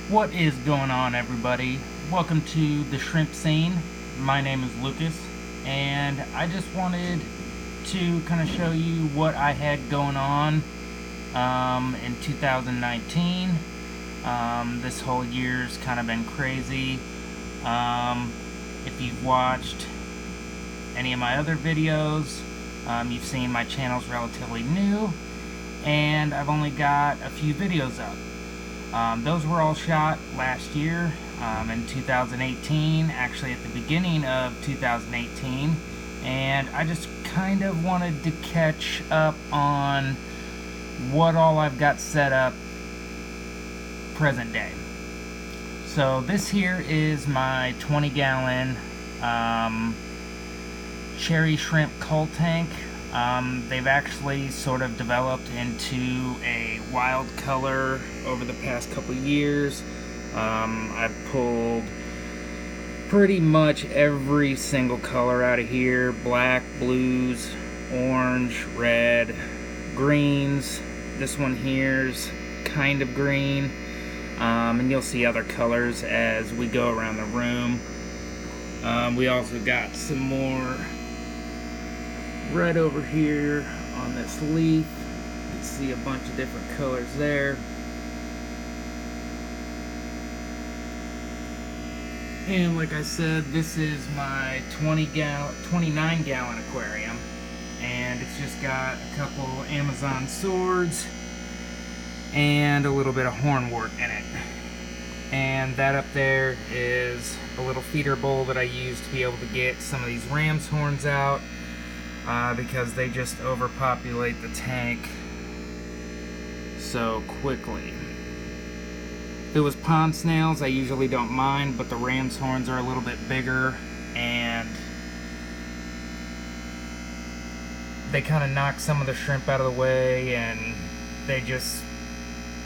What is going on, everybody? Welcome to the Shrimp Scene. My name is Lucas, and I just wanted to kind of show you what I had going on in 2019. This whole year's kind of been crazy. If you've watched any of my other videos, you've seen my channel's relatively new, and I've only got a few videos up. Those were all shot last year, in 2018, actually at the beginning of 2018, and I just kind of wanted to catch up on what all I've got set up present day. So this here is my 20-gallon cherry shrimp cull tank. They've actually sort of developed into a wild color over the past couple years. I've pulled pretty much every single color out of here: black, blues, orange, red, greens. This one here's kind of green, and you'll see other colors as we go around the room. We also got some more right over here on this leaf. You can see a bunch of different colors there. And like I said, this is my 29-gallon aquarium, and it's just got a couple Amazon swords and a little bit of hornwort in it. And that up there is a little feeder bowl that I use to be able to get some of these ram's horns out, because they just overpopulate the tank so quickly. If it was pond snails, I usually don't mind, but the ram's horns are a little bit bigger, and they kind of knock some of the shrimp out of the way, and they just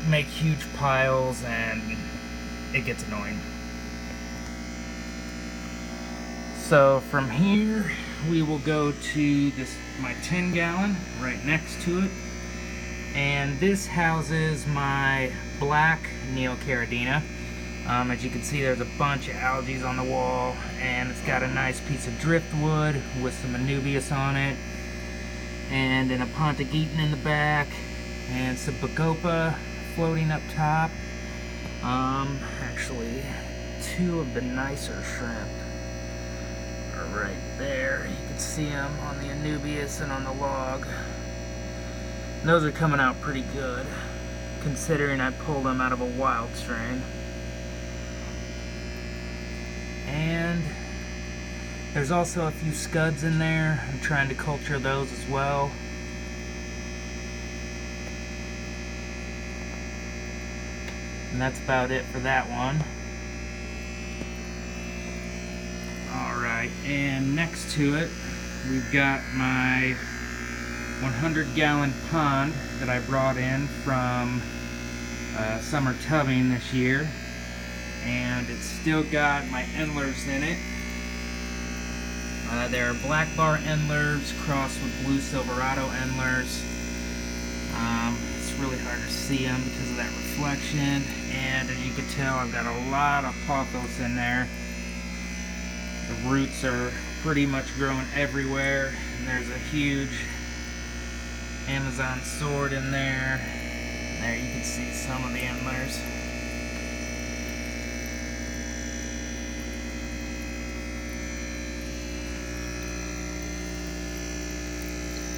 make huge piles, and it gets annoying. So from here, we will go to my 10-gallon right next to it, and this houses my black neocaridina. As you can see, there's a bunch of algae on the wall, and it's got a nice piece of driftwood with some anubias on it, and an apontageton in the back, and some bacopa floating up top. Actually, two of the nicer shrimp are right there. You can see them on the anubias and on the log. And those are coming out pretty good, considering I pulled them out of a wild strain. And there's also a few scuds in there. I'm trying to culture those as well. And that's about it for that one. Alright, and next to it, we've got my 100-gallon pond that I brought in from summer tubbing this year, and it's still got my endlers in it. They're black bar endlers crossed with blue silverado endlers. It's really hard to see them because of that reflection, and as you can tell, I've got a lot of pothos in there. The roots are pretty much growing everywhere, and there's a huge Amazon sword in there. There you can see some of the endlers.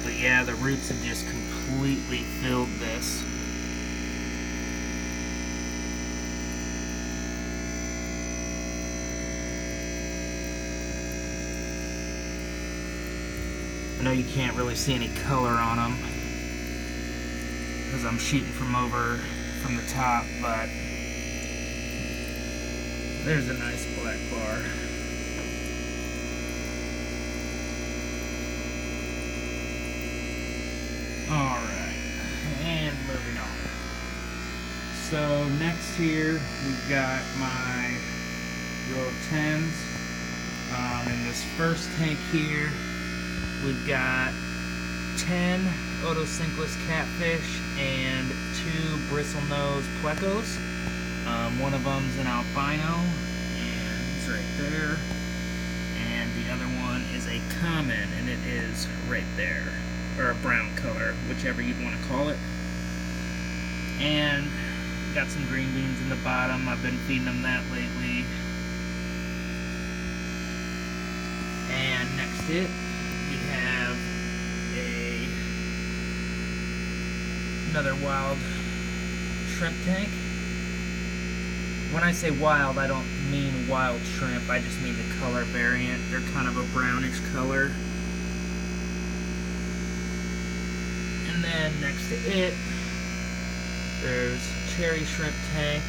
But yeah, the roots have just completely filled this. I know you can't really see any color on them because I'm shooting from the top, but there's a nice black bar. Alright, and moving on. So next here, we've got my row of 10s. In this first tank here, we've got 10 otocinclus catfish and 2 bristlenose plecos. One of them's an albino, and he's right there. And the other one is a common, and it is right there. Or a brown color, whichever you'd want to call it. And got some green beans in the bottom. I've been feeding them that lately. And next to it, we have another wild shrimp tank. When I say wild, I don't mean wild shrimp, I just mean the color variant. They're kind of a brownish color. And then next to it, there's a cherry shrimp tank.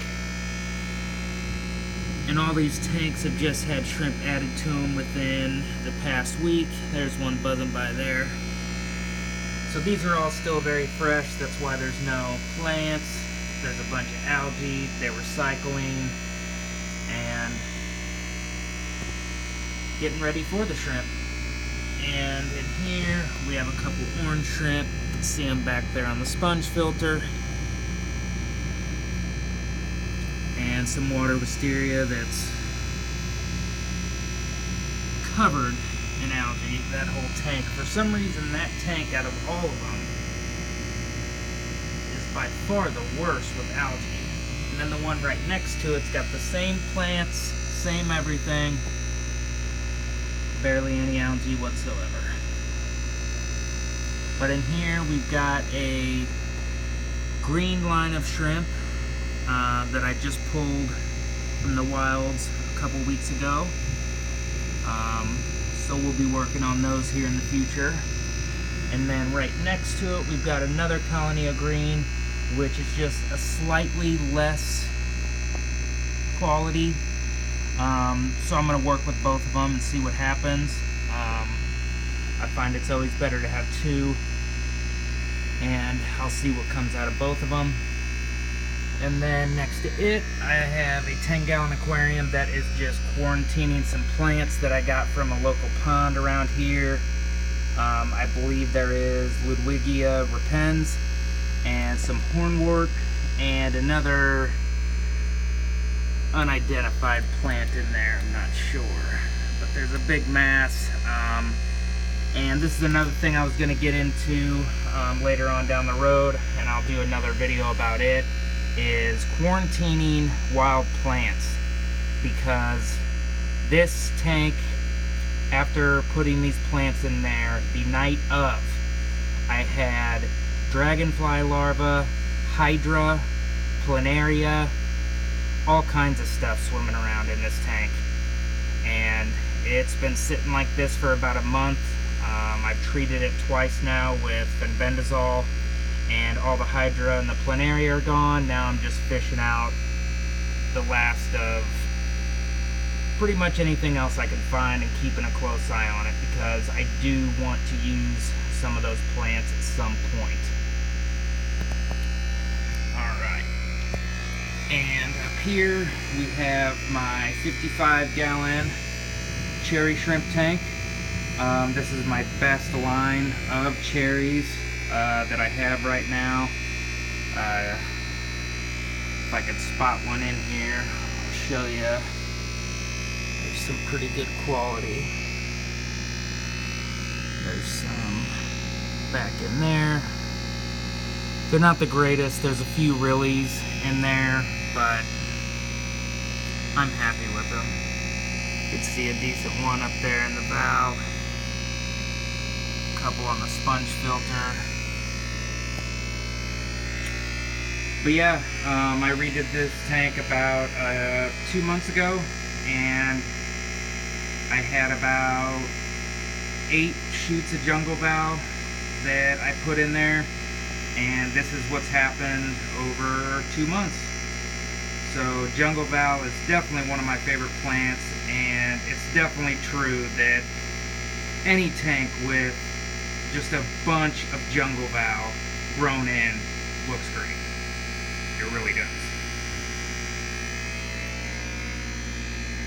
And all these tanks have just had shrimp added to them within the past week. There's one buzzing by there. So these are all still very fresh, that's why there's no plants. There's a bunch of algae, they're recycling, and getting ready for the shrimp. And in here, we have a couple orange shrimp. You can see them back there on the sponge filter. And some water wisteria that's covered in algae, that whole tank. For some reason, that tank, out of all of them, is by far the worst with algae. And then the one right next to it's got the same plants, same everything, barely any algae whatsoever. But in here, we've got a green line of shrimp that I just pulled from the wilds a couple weeks ago. So we'll be working on those here in the future. And then right next to it, we've got another colony of green, which is just a slightly less quality. So I'm going to work with both of them and see what happens. I find it's always better to have two, and I'll see what comes out of both of them. And then next to it, I have a 10-gallon aquarium that is just quarantining some plants that I got from a local pond around here. I believe there is Ludwigia repens and some hornwort and another unidentified plant in there, I'm not sure. But there's a big mass. And this is another thing I was going to get into later on down the road, and I'll do another video about it, is quarantining wild plants. Because this tank, after putting these plants in there, the night of, I had dragonfly larvae, hydra, planaria, all kinds of stuff swimming around in this tank. And it's been sitting like this for about a month. I've treated it twice now with fenbendazole, and all the hydra and the planaria are gone. Now I'm just fishing out the last of pretty much anything else I can find and keeping a close eye on it, because I do want to use some of those plants at some point. Alright. And up here we have my 55-gallon cherry shrimp tank. This is my best line of cherries that I have right now. If I could spot one in here, I'll show you. There's some pretty good quality. There's some back in there. They're not the greatest. There's a few Rillies in there, but I'm happy with them. You can see a decent one up there in the valve. A couple on the sponge filter. But yeah, I redid this tank about 2 months ago, and I had about 8 shoots of jungle val that I put in there, and this is what's happened over 2 months. So jungle val is definitely one of my favorite plants, and it's definitely true that any tank with just a bunch of jungle val grown in looks great. It really does.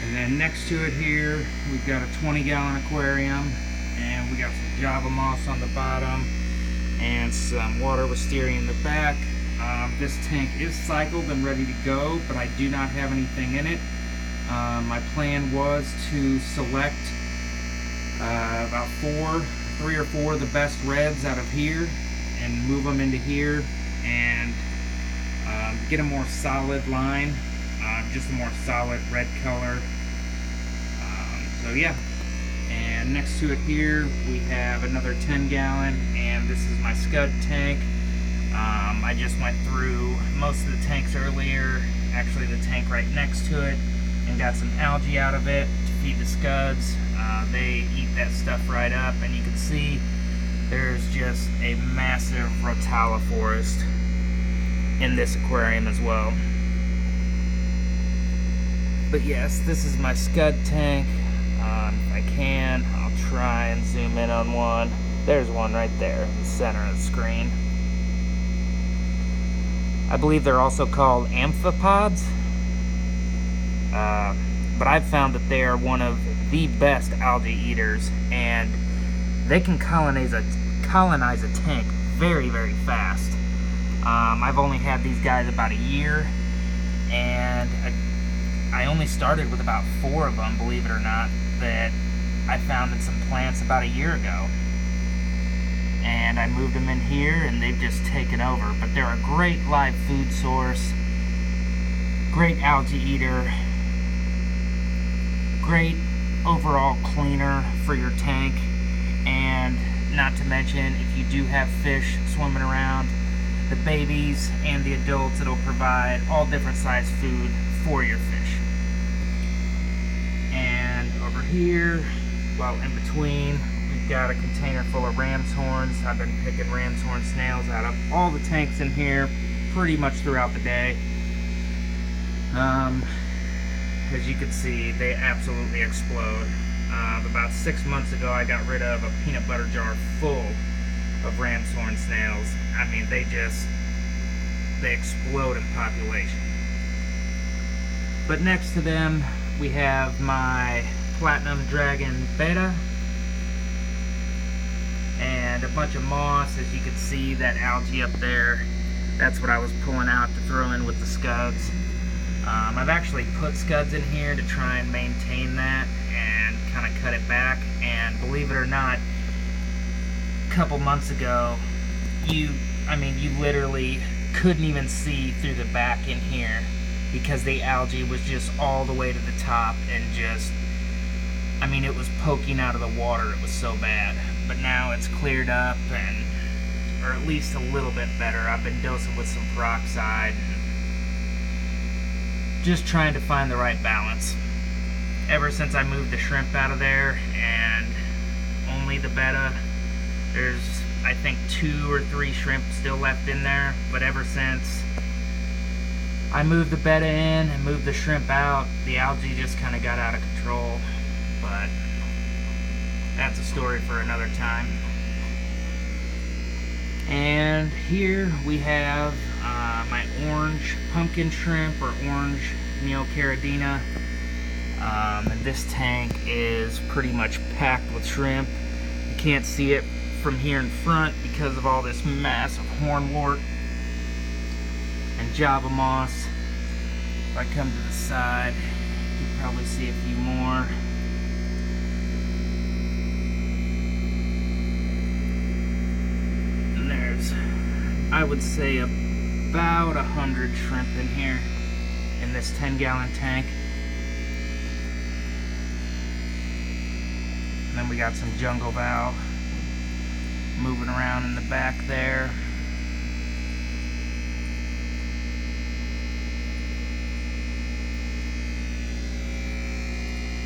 And then next to it here, we've got a 20-gallon aquarium, and we got some Java moss on the bottom and some water wisteria in the back. This tank is cycled and ready to go, but I do not have anything in it. My plan was to select about 3 or 4 of the best reds out of here and move them into here and get a more solid line, just a more solid red color. So yeah, and next to it here we have another 10-gallon, and this is my Scud tank. I just went through most of the tanks earlier, actually the tank right next to it, and got some algae out of it to feed the Scuds. They eat that stuff right up, and you can see there's just a massive rotala forest in this aquarium as well. But yes, this is my Scud tank. If I can, I'll try and zoom in on one. There's one right there in the center of the screen. I believe they're also called amphipods. But I've found that they are one of the best algae eaters, and they can colonize a tank very, very fast. I've only had these guys about a year, and I only started with about 4 of them, believe it or not, that I found in some plants about a year ago. And I moved them in here, and they've just taken over. But they're a great live food source, great algae eater, great overall cleaner for your tank, and not to mention, if you do have fish swimming around, the babies and the adults, it'll provide all different size food for your fish. And over here, well, in between, we've got a container full of ram's horns. I've been picking ram's horn snails out of all the tanks in here pretty much throughout the day. As you can see, they absolutely explode. About 6 months ago, I got rid of a peanut butter jar full of ram's horn snails. I mean, they explode in population. But next to them, we have my platinum dragon betta and a bunch of moss. As you can see, that algae up there, that's what I was pulling out to throw in with the Scuds. I've actually put Scuds in here to try and maintain that and kind of cut it back, and believe it or not, a couple months ago, you literally couldn't even see through the back in here because the algae was just all the way to the top, and just, I mean, it was poking out of the water. It was so bad. But now it's cleared up, and, or at least a little bit better. I've been dosing with some peroxide, and just trying to find the right balance. Ever since I moved the shrimp out of there and only the betta, there's, I think, 2 or 3 shrimp still left in there, but ever since I moved the betta in and moved the shrimp out, the algae just kind of got out of control. But that's a story for another time. And here we have my orange pumpkin shrimp, or orange neocaridina. And this tank is pretty much packed with shrimp. You can't see it from here in front because of all this massive hornwort and java moss. If I come to the side, you can probably see a few more. And there's, I would say, about 100 shrimp in here in this 10-gallon tank. And then we got some jungle valve moving around in the back there.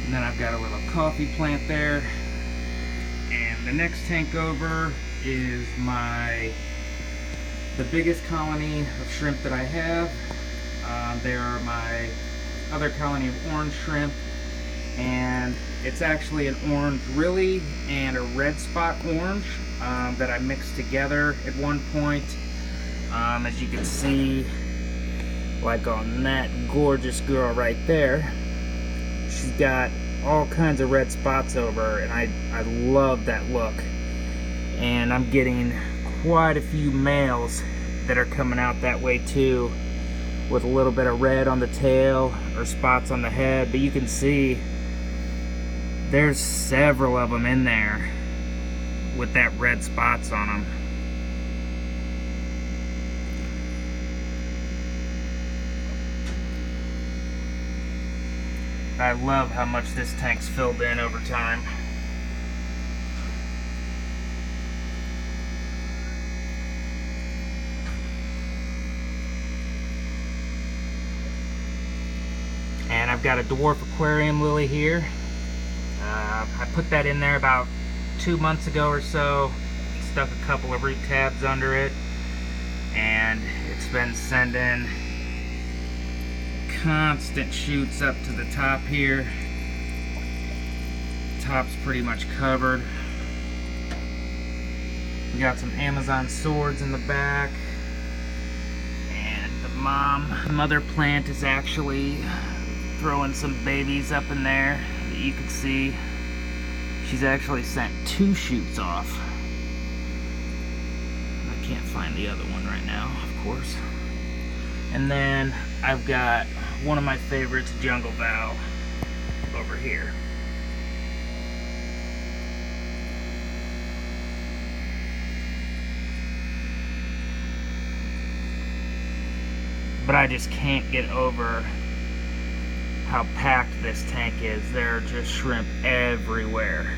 And then I've got a little coffee plant there. And the next tank over is the biggest colony of shrimp that I have. They are my other colony of orange shrimp, and it's actually an orange really and a red spot orange that I mixed together at one point. As you can see, like on that gorgeous girl right there, she's got all kinds of red spots over her, and I love that look. And I'm getting quite a few males that are coming out that way too, with a little bit of red on the tail or spots on the head. But you can see there's several of them in there with that red spots on them. I love how much this tank's filled in over time. And I've got a dwarf aquarium lily here. I put that in there about 2 months ago or so. Stuck a couple of root tabs under it, and it's been sending constant shoots up to the top here. Top's pretty much covered. We got some Amazon swords in the back, and the mother plant is actually throwing some babies up in there that you can see. She's actually sent 2 shoots off. I can't find the other one right now, of course. And then I've got one of my favorites, Jungle Val, over here. But I just can't get over how packed this tank is. There are just shrimp everywhere.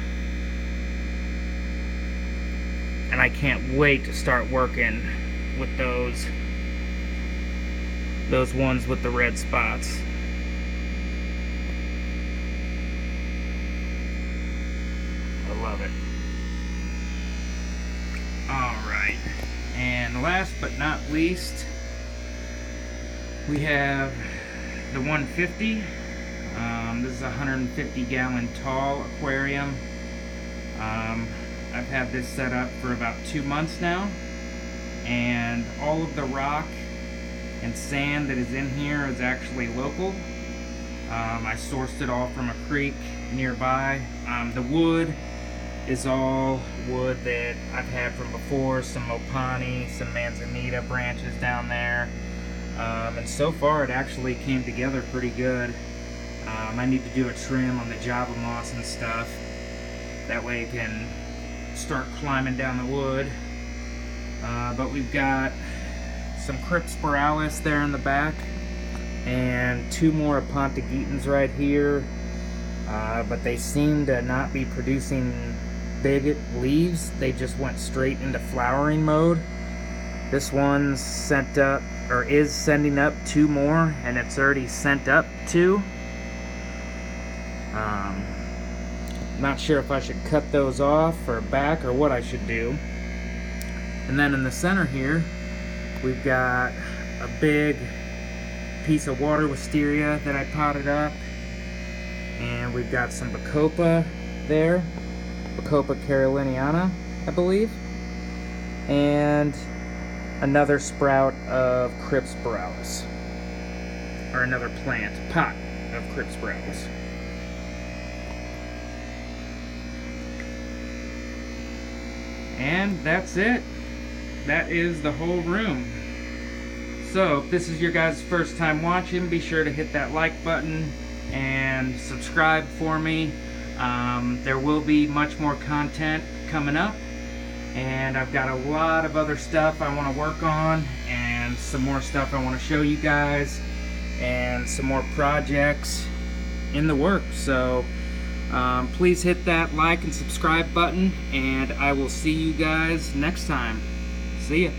And I can't wait to start working with those ones with the red spots. I love it. Alright, and last but not least, we have the 150. This is a 150-gallon tall aquarium. I've had this set up for about 2 months now, and all of the rock and sand that is in here is actually local. I sourced it all from a creek nearby. The wood is all wood that I've had from before, some mopani, some manzanita branches down there. And so far it actually came together pretty good. I need to do a trim on the Java moss and stuff. That way it can start climbing down the wood. But we've got some Cryptspiralis there in the back, and 2 more Apontagitans right here. But they seem to not be producing big leaves. They just went straight into flowering mode. This one's sent up, or is sending up 2 more, and it's already sent up 2. Not sure if I should cut those off or back or what I should do. And then in the center here, we've got a big piece of water wisteria that I potted up, and we've got some Bacopa there, Bacopa caroliniana, I believe, and another sprout of Cryptspiralis, or another pot of Cryptspiralis. And that's it. That is the whole room. So if this is your guys' first time watching, be sure to hit that like button and subscribe for me. There will be much more content coming up, and I've got a lot of other stuff I want to work on, and some more stuff I want to show you guys, and some more projects in the works. So please hit that like and subscribe button, and I will see you guys next time. See ya.